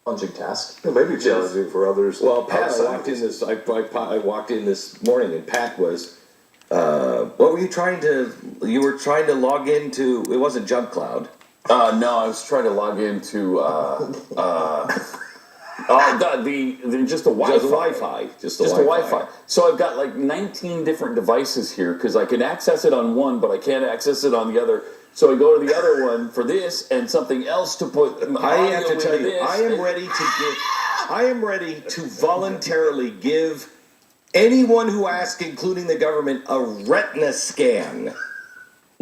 challenging task. It may be challenging for others. Well, Pat, outside I walked of in this. I walked in this morning, and Pat was. What were you trying to? You were trying to log into. It wasn't Jump Cloud. No, I was trying to log into just the Wi-Fi. Just the Wi-Fi. So I've got like 19 different devices here because I can access it on one, but I can't access it on the other. So I go to the other one for this and something else to put. I have to tell you, I am ready to voluntarily give anyone who asks, including the government, a retina scan.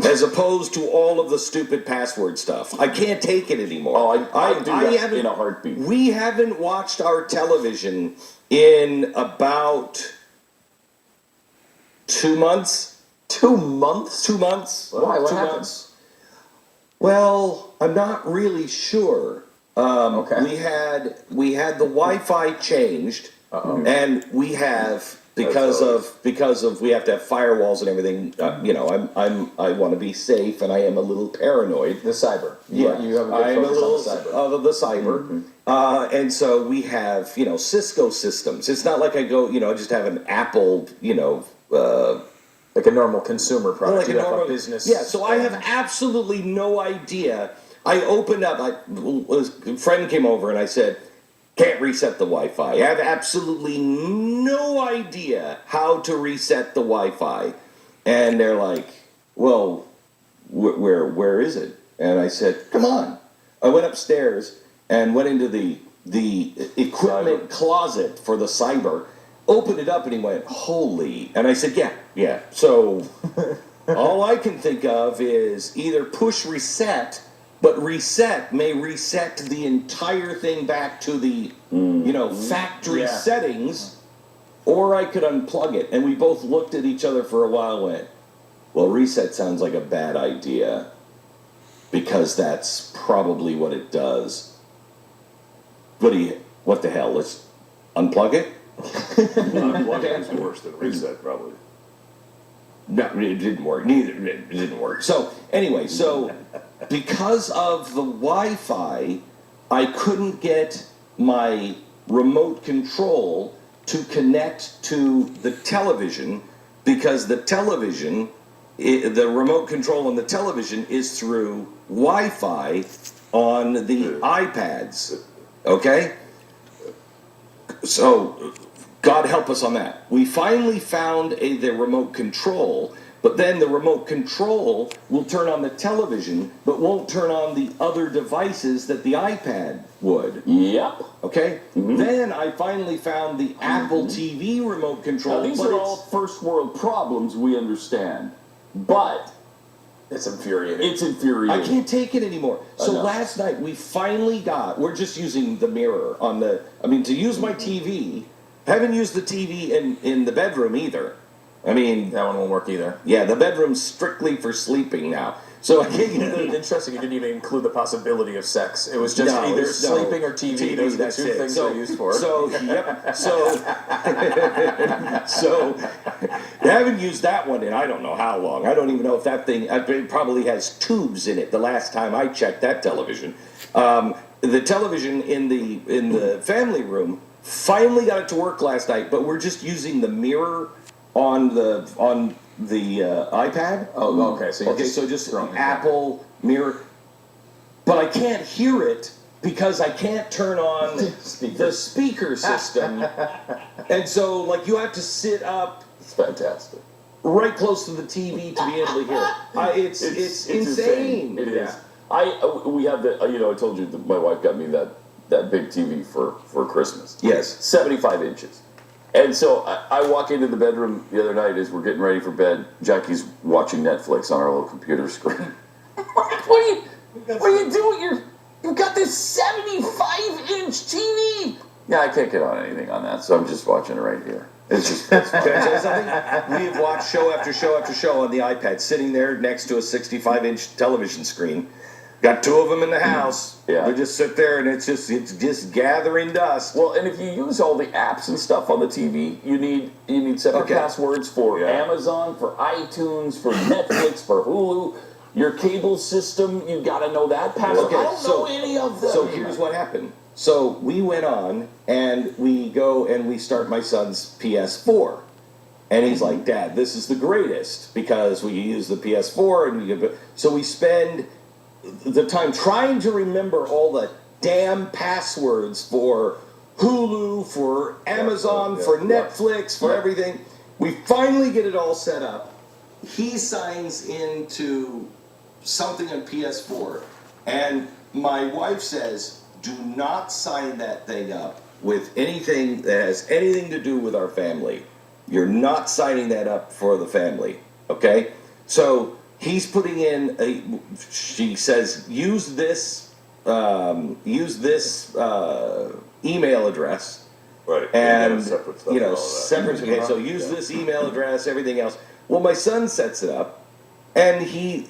As opposed to all of the stupid password stuff. I can't take it anymore. Oh, I do that in a heartbeat. We haven't watched our television in about 2 months. 2 months? 2 months. Why? What 2 happened? months. Well, I'm not really sure. Okay. We had the Wi-Fi changed, and we have because of we have to have firewalls and everything. I want to be safe, and I am a little paranoid. The cyber. Yeah, You have a I good am a focus little on the cyber. of the cyber, and so we have Cisco systems. It's not like I go I just have an Apple Like a normal consumer product. like a You have normal a business. Yeah, so I have absolutely no idea. I opened up. A friend came over and I said, "Can't reset the Wi-Fi." I have absolutely no idea how to reset the Wi-Fi, and they're like, "Well, where is it?" And I said, "Come on." I went upstairs and went into the equipment closet for the cyber. Opened it up and he went, "Holy!" And I said, "Yeah." So all I can think of is either push reset, but reset may reset the entire thing back to the factory settings, or I could unplug it. And we both looked at each other for a while and went, "Well, reset sounds like a bad idea because that's probably what it does." What the hell? Let's unplug it. Unplugging is worse than reset, probably. No, it didn't work. It didn't work. So anyway, because of the Wi-Fi, I couldn't get my remote control to connect to the television because the remote control on the television is through Wi-Fi on the iPads. Okay? So God help us on that. We finally found the remote control, but then the remote control will turn on the television, but won't turn on the other devices that the iPad would. Yep. Okay? Then I finally found the Apple TV remote control. Now, these are all first world problems, we understand. But It's infuriating. it's infuriating. I can't take it anymore. So last night we finally we're just using the mirror to use my TV. Haven't used the TV in the bedroom either. That one won't work either. Yeah, the bedroom's strictly for sleeping now. So I can't get Interesting, you didn't even include the possibility of sex. It was just either sleeping or TV. Those are the two things they're used for. So I haven't used that one in I don't know how long. I don't even know if that thing it probably has tubes in it. The last time I checked that television, the television in the family room finally got it to work last night. But we're just using the mirror on the iPad. Oh, okay. So just Apple mirror, but I can't hear it because I can't turn on the speaker system, and so you have to sit up. It's fantastic. Right close to the TV to be able to hear it. It's insane. It is. We have the I told you that my wife got me that big TV for Christmas. Yes, 75 inches. And so I walk into the bedroom the other night as we're getting ready for bed. Jackie's watching Netflix on our little computer screen. What are you doing? You've got this 75-inch TV. Yeah, I can't get on anything on that, so I'm just watching it right here. It's fun. We have watched show after show after show on the iPad, sitting there next to a 65-inch television screen. Got two of them in the house. Yeah. We just sit there and it's just gathering dust. Well, and if you use all the apps and stuff on the TV, you need separate passwords for Amazon, for iTunes, for Netflix, for Hulu. your cable system, you got to know that password. I don't know any of them. So here's what happened. So we went on and we go and we start my son's PS4. And he's like, Dad, this is the greatest because we use the PS4 and so we spend the time trying to remember all the damn passwords for Hulu, for Amazon, for Netflix, for everything. We finally get it all set up. He signs into something on PS4, and my wife says, do not sign that thing up with anything that has anything to do with our family. You're not signing that up for the family, okay? So he's putting in she says, use this email address. Right. And, separate stuff you know, and all that. separate, okay, so use this email address, everything else. Well, my son sets it up, and he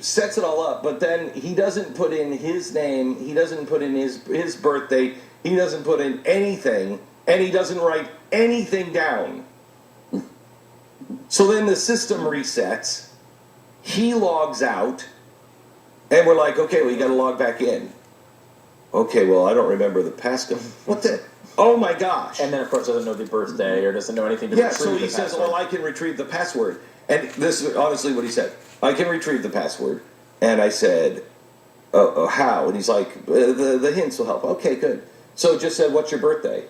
sets it all up, but then he doesn't put in his name, he doesn't put in his birthday, he doesn't put in anything, and he doesn't write anything down. So then the system resets, he logs out, and we're like, okay, well, you gotta log back in. Okay, well, I don't remember the passcode. What the? Oh my gosh. And then, of course, doesn't know the birthday or doesn't know anything to Yeah, retrieve so the he says, password. well, I can retrieve the password. And this is honestly what he said. I can retrieve the password. And I said, how? And he's like, the hints will help. Okay, good. So it just said, what's your birthday?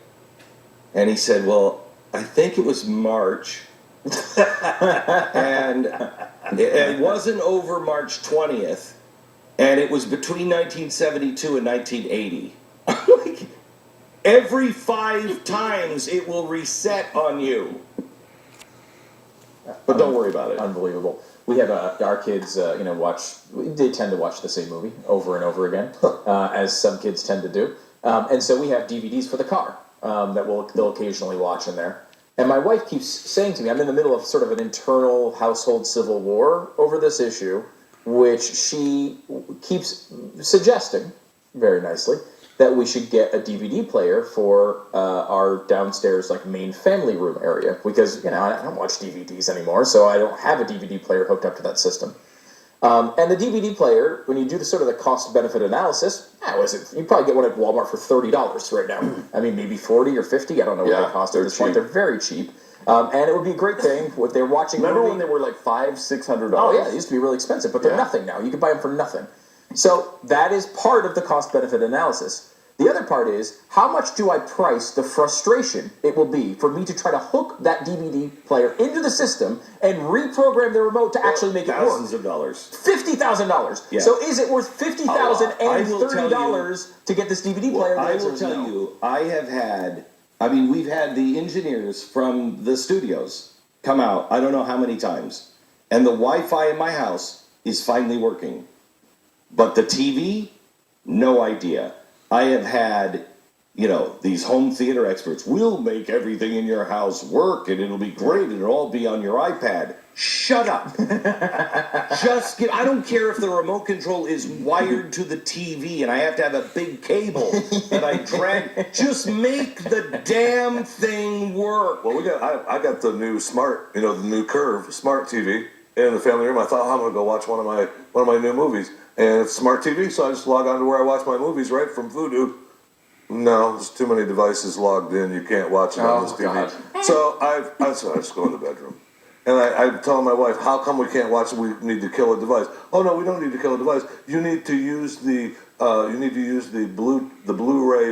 And he said, well, I think it was March. And it wasn't over March 20th. And it was between 1972 and 1980. Like, every 5 times it will reset on you. But don't worry about it. Unbelievable. We have our kids, they tend to watch the same movie over and over again, as some kids tend to do. And so we have DVDs for the car that they'll occasionally watch in there. And my wife keeps saying to me, I'm in the middle of sort of an internal household civil war over this issue, which she keeps suggesting, very nicely, that we should get a DVD player for our downstairs, like, main family room area. Because, I don't watch DVDs anymore, so I don't have a DVD player hooked up to that system. And the DVD player, when you do the cost-benefit analysis, you probably get one at Walmart for $30 right now. I mean, maybe 40 or 50, I don't know what they cost at this point. They're very cheap. And it would be a great thing if they're watching. Remember when they were like $500-$600? Oh yeah, they used to be really expensive, but they're nothing now. You can buy them for nothing. So that is part of the cost-benefit analysis. The other part is, how much do I price the frustration it will be for me to try to hook that DVD player into the system and reprogram the remote to actually make it work? Thousands of dollars. $50,000. Yeah. So is it worth $50,000 and $30 to get this DVD player? I will tell you, we've had the engineers from the studios come out, I don't know how many times, and the Wi-Fi in my house is finally working. But the TV, no idea. I have had, these home theater experts, we'll make everything in your house work and it'll be great and it'll all be on your iPad. Shut up. I don't care if the remote control is wired to the TV and I have to have a big cable that I drag. Just make the damn thing work. Well, I got the new smart, the new Curve smart TV in the family room. I thought, I'm going to go watch one of my new movies. And it's smart TV, so I just log on to where I watch my movies, right, from Vudu. No, there's too many devices logged in. You can't watch it on this TV. God. So I just go in the bedroom. And I tell my wife, how come we can't watch it? We need to kill a device. Oh, no, we don't need to kill a device. You need to use the Blu-ray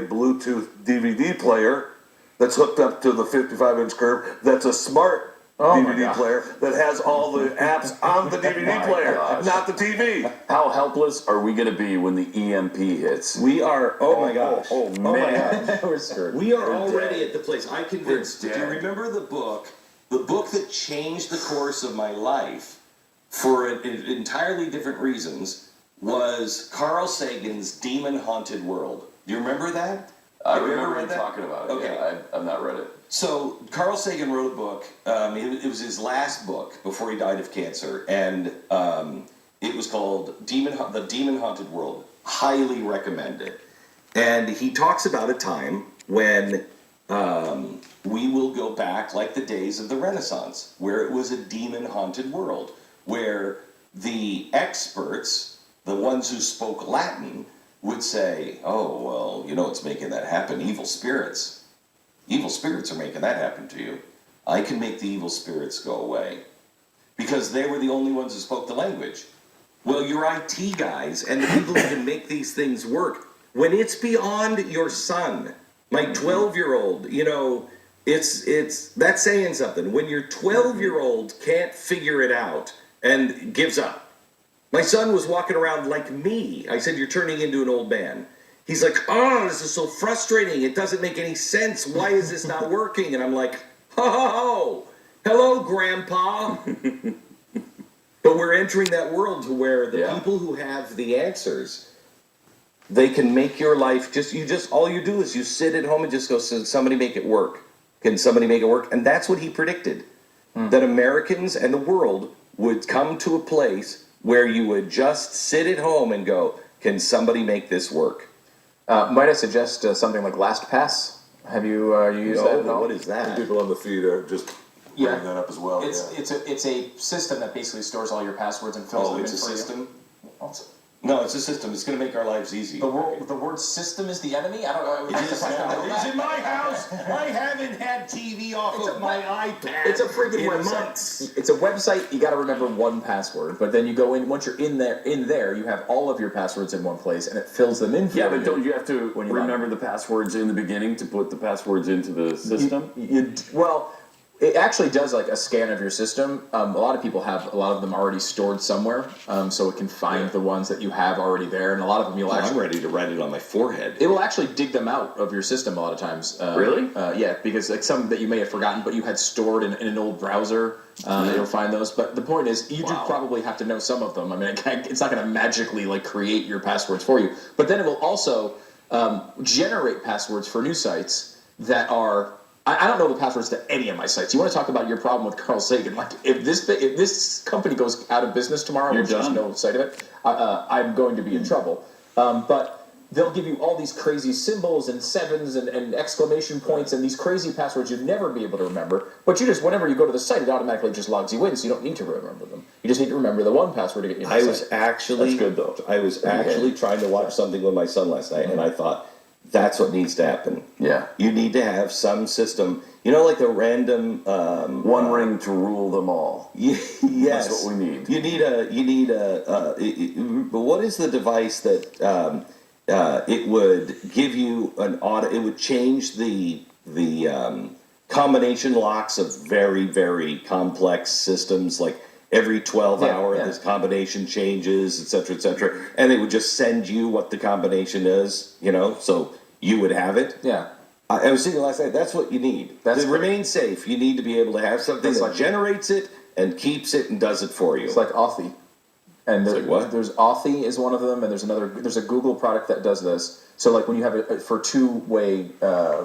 Bluetooth DVD player that's hooked up to the 55-inch Curve. That's a smart DVD player that has all the apps on the DVD player, not the TV. How helpless are we going to be when the EMP hits? We are, my gosh. Oh, man. We're screwed. We are already at the place. I convinced. Do you remember the book that changed the course of my life for entirely different reasons was Carl Sagan's Demon Haunted World. Do you remember that? I remember you talking about it. Okay. Yeah, I've not read it. So Carl Sagan wrote a book. It was his last book before he died of cancer, and it was called The Demon Haunted World. Highly recommend it. And he talks about a time when we will go back like the days of the Renaissance, where it was a demon-haunted world, where the experts, the ones who spoke Latin, would say, oh, well, you know what's making that happen? Evil spirits. Evil spirits are making that happen to you. I can make the evil spirits go away. Because they were the only ones who spoke the language. Well, your IT guys and the people who can make these things work, when it's beyond your son, my 12-year-old, you know, it's that's saying something. When your 12-year-old can't figure it out and gives up. My son was walking around like me. I said, you're turning into an old man. He's like, oh, this is so frustrating. It doesn't make any sense. Why is this not working? And I'm like, oh, hello, Grandpa. But we're entering that world to where the people who have the answers, they can make your life all you do is you sit at home and just go, so somebody make it work. Can somebody make it work? And that's what he predicted. That Americans and the world would come to a place where you would just sit at home and go, can somebody make this work? Might I suggest something like LastPass? Have you used that? No, what is that? People on the feed are just bringing that up as well. It's a system that basically stores all your passwords and fills them in it's a for you. system? No, it's a system. It's going to make our lives easy. The word system is the enemy? I don't know. It's in my house. I haven't had TV off of my iPad. It's a freaking in website. months. It's a website. You got to remember one password, but then you go in. Once you're in there, you have all of your passwords in one place, and it fills them in for you. Yeah, but don't you have to when you remember the passwords in the beginning to put the passwords into the system? Well, it actually does like a scan of your system. A lot of people have a lot of them already stored somewhere, so it can find the ones that you have already there, and a lot of them I'm ready to write it on my forehead. It will actually dig them out of your system a lot of times. Really? Yeah, because like some that you may have forgotten, but you had stored in an old browser, you'll find those. But the point is, you do probably have to know some of them. I mean, it's not going to magically like create your passwords for you, but then it will also generate passwords for new sites that are. I don't know the passwords to any of my sites. You want to talk about your problem with Carl Sagan? Like, if this company goes out of business tomorrow, You're which there's done. no site of it, I'm going to be in trouble. But they'll give you all these crazy symbols and sevens and exclamation points and these crazy passwords you'd never be able to remember. But you just, whenever you go to the site, it automatically just logs you in, so you don't need to remember them. You just need to remember the one password to get you in the I site. was actually That's good, though. I was actually trying to watch something with my son last night, and I thought that's what needs to happen. Yeah. You need to have some system. You know, like the random One ring to rule them all. Yes, That's what we need. You need but what is the device that it would give you an auto? It would change the combination locks of very, very complex systems, like every 12 hours this combination changes, et cetera, and it would just send you what the combination is, you know, so you would have it. Yeah. I was thinking last night, that's what you need. To remain safe, you need to be able to have something that generates it and keeps it and does it for you. It's like Authy. And like what? There's Authy is one of them, and there's a Google product that does this. So like when you have it for two-way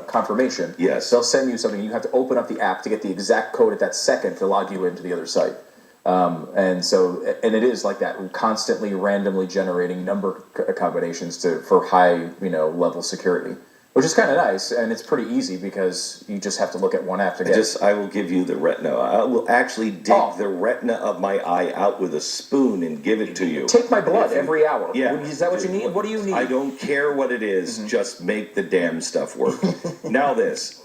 confirmation, Yes. they'll send you something. You have to open up the app to get the exact code at that second to log you into the other site. And it is like that, constantly randomly generating number combinations for high, level security, which is kind of nice, and it's pretty easy because you just have to look at one app to get. I will give you the retina. I will actually dig the retina of my eye out with a spoon and give it to you. Take my blood every hour. Yeah. Is that what you need? What do you need? I don't care what it is. Just make the damn stuff work. Now this.